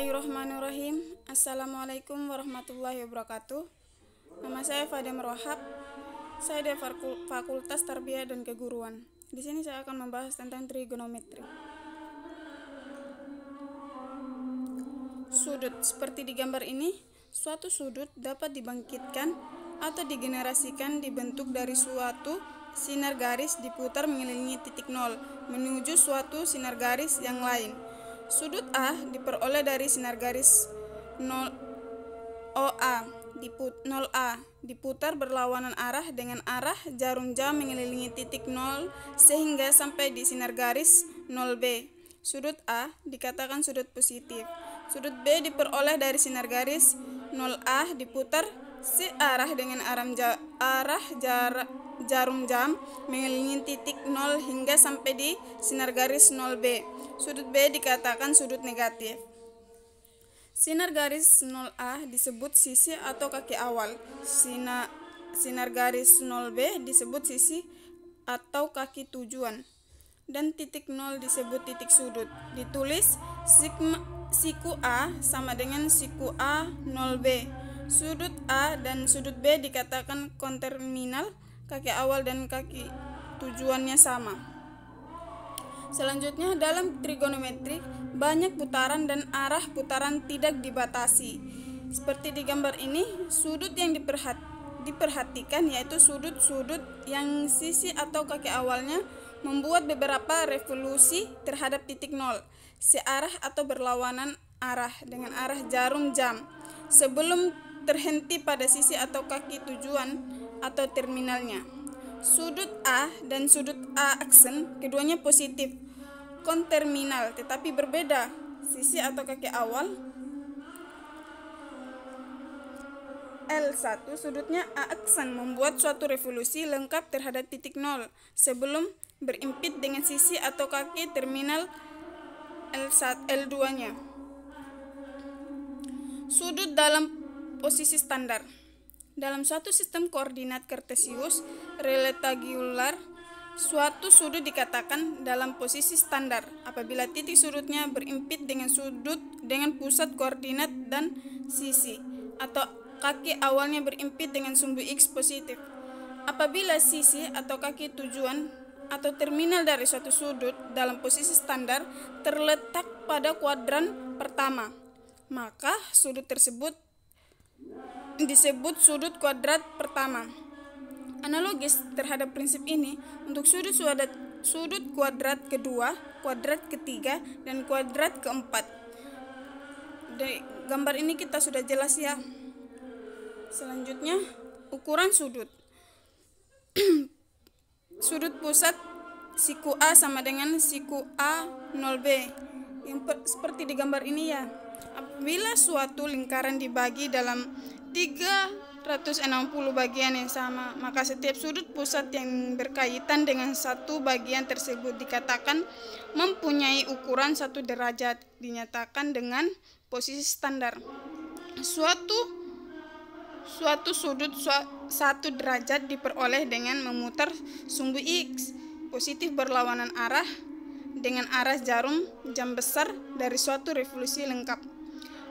Bismillahirrahmanirrahim. Assalamualaikum warahmatullahi wabarakatuh. Nama saya Fadem Rohab. Saya dari Fakultas Tarbiyah dan Keguruan. Di sini saya akan membahas tentang trigonometri. Sudut seperti di gambar ini, suatu sudut dapat dibangkitkan atau digenerasikan dibentuk dari suatu sinar garis diputar mengelilingi titik nol menuju suatu sinar garis yang lain. Sudut A diperoleh dari sinar garis 0A diputar berlawanan arah dengan arah jarum jam mengelilingi titik 0 sehingga sampai di sinar garis 0B. Sudut A dikatakan sudut positif. Sudut B diperoleh dari sinar garis 0A diputar searah dengan jarum jam mengelilingi titik 0 hingga sampai di sinar garis 0B. Sudut B dikatakan sudut negatif. Sinar garis 0A disebut sisi atau kaki awal. Sinar garis 0B disebut sisi atau kaki tujuan. Dan titik 0 disebut titik sudut. Ditulis siku A sama dengan siku A 0B. Sudut A dan sudut B dikatakan konterminal, kaki awal dan kaki tujuannya sama. Selanjutnya, dalam trigonometri, banyak putaran dan arah putaran tidak dibatasi. Seperti di gambar ini, sudut yang diperhatikan yaitu sudut-sudut yang sisi atau kaki awalnya membuat beberapa revolusi terhadap titik nol, searah atau berlawanan arah dengan arah jarum jam, sebelum terhenti pada sisi atau kaki tujuan atau terminalnya. Sudut A dan sudut A aksen keduanya positif, konterminal tetapi berbeda. Sisi atau kaki awal L1 sudutnya A aksen membuat suatu revolusi lengkap terhadap titik nol sebelum berimpit dengan sisi atau kaki terminal L2-nya. Sudut dalam posisi standar. Dalam suatu sistem koordinat kartesius retaktangular, suatu sudut dikatakan dalam posisi standar apabila titik sudutnya berimpit dengan sudut dengan pusat koordinat dan sisi atau kaki awalnya berimpit dengan sumbu X positif. Apabila sisi atau kaki tujuan atau terminal dari suatu sudut dalam posisi standar terletak pada kuadran pertama, maka sudut tersebut disebut sudut kuadrat pertama. Analogis terhadap prinsip ini, untuk sudut kuadrat kedua, kuadrat ketiga, dan kuadrat keempat. Di gambar ini kita sudah jelas ya. Selanjutnya, ukuran sudut. Sudut pusat siku A sama dengan siku A 0B. Seperti di gambar ini ya. Apabila suatu lingkaran dibagi dalam 360 bagian yang sama, maka setiap sudut pusat yang berkaitan dengan satu bagian tersebut dikatakan mempunyai ukuran 1 derajat, dinyatakan dengan posisi standar. Suatu sudut 1 derajat diperoleh dengan memutar sumbu X positif berlawanan arah dengan arah jarum jam besar dari suatu revolusi lengkap.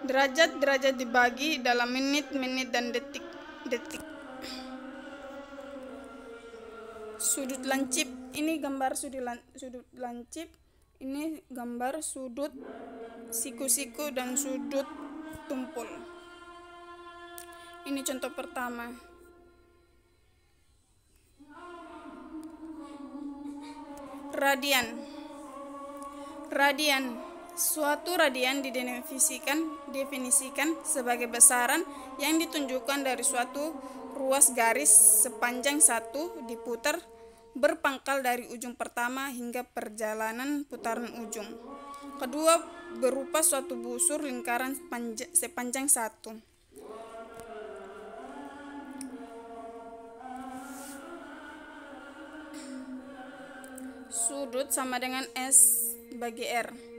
Derajat dibagi dalam menit dan detik. Sudut lancip, ini gambar sudut lancip, ini gambar sudut siku-siku dan sudut tumpul. Ini contoh pertama. Radian. Suatu radian didefinisikan sebagai besaran yang ditunjukkan dari suatu ruas garis sepanjang 1 diputar berpangkal dari ujung pertama hingga perjalanan putaran ujung kedua berupa suatu busur lingkaran sepanjang 1. Sudut sama dengan S bagi R.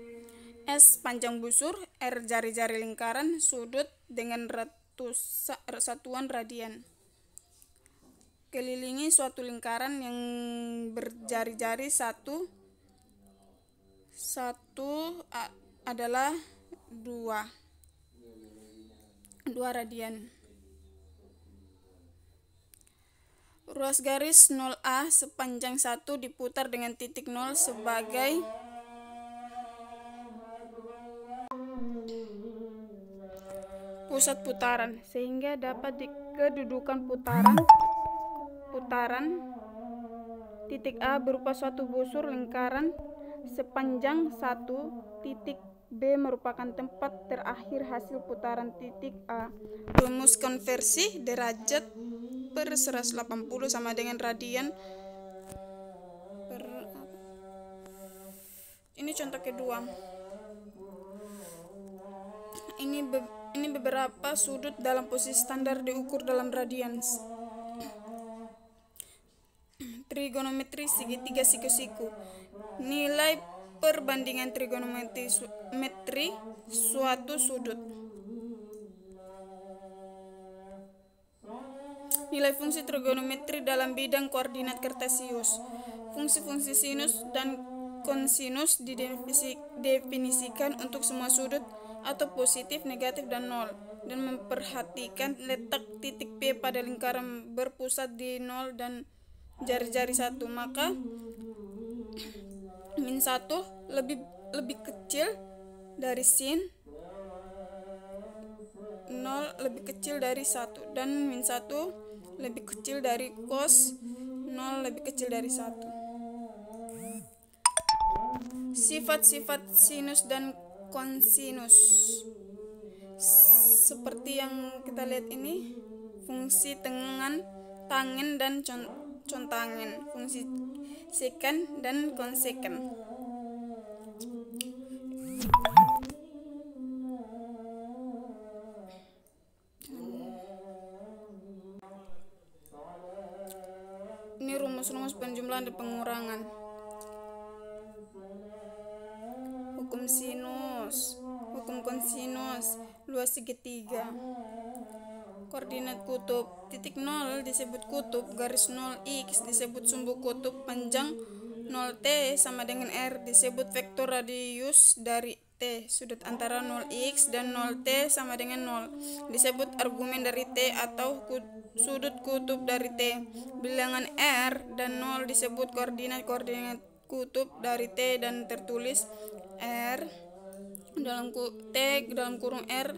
S panjang busur, R jari-jari lingkaran, sudut dengan satuan radian. Kelilingi suatu lingkaran yang berjari-jari satu adalah 2. 2 radian. Ruas garis 0A sepanjang 1 diputar dengan titik 0 sebagai pusat putaran, sehingga dapat dikedudukan putaran titik A berupa suatu busur lingkaran sepanjang 1, titik B merupakan tempat terakhir hasil putaran titik A. Rumus konversi derajat per 180 sama dengan radian per ini contoh kedua. Ini beberapa sudut dalam posisi standar diukur dalam radian. Trigonometri segitiga siku-siku. Nilai perbandingan trigonometri suatu sudut. Nilai fungsi trigonometri dalam bidang koordinat kartesius. Fungsi-fungsi sinus dan kosinus didefinisikan untuk semua sudut atau positif, negatif, dan nol, dan memperhatikan letak titik P pada lingkaran berpusat di 0 dan jari-jari 1. Maka min 1 lebih kecil dari sin 0 lebih kecil dari 1, dan min 1 lebih kecil dari cos 0 lebih kecil dari 1. Sifat-sifat sinus dan kosinus seperti yang kita lihat ini: fungsi tangent dan contangen, fungsi seken dan konseken. Ini rumus-rumus penjumlahan dan pengurangan. Hukum sinus, hukum kosinus, luas segitiga. Koordinat kutub. Titik 0 disebut kutub, garis 0x disebut sumbu kutub, panjang 0t sama dengan r disebut vektor radius dari t. Sudut antara 0x dan 0t sama dengan 0 disebut argumen dari t atau sudut kutub dari t. Bilangan r dan 0 disebut koordinat kutub dari t dan tertulis r dalam r,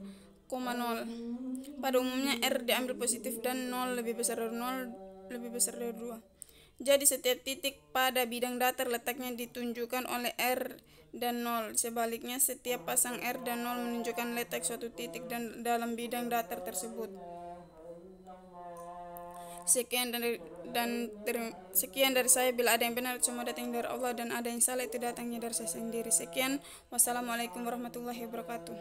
0. Pada umumnya r diambil positif dan 0 lebih besar dari 0 lebih besar dari 2. Jadi setiap titik pada bidang datar letaknya ditunjukkan oleh r dan 0. Sebaliknya, setiap pasang r dan 0 menunjukkan letak suatu titik dan dalam bidang datar tersebut. Sekian dari saya. Bila ada yang benar, semua datang dari Allah, dan ada yang salah, itu datangnya dari saya sendiri. Sekian, wassalamualaikum warahmatullahi wabarakatuh.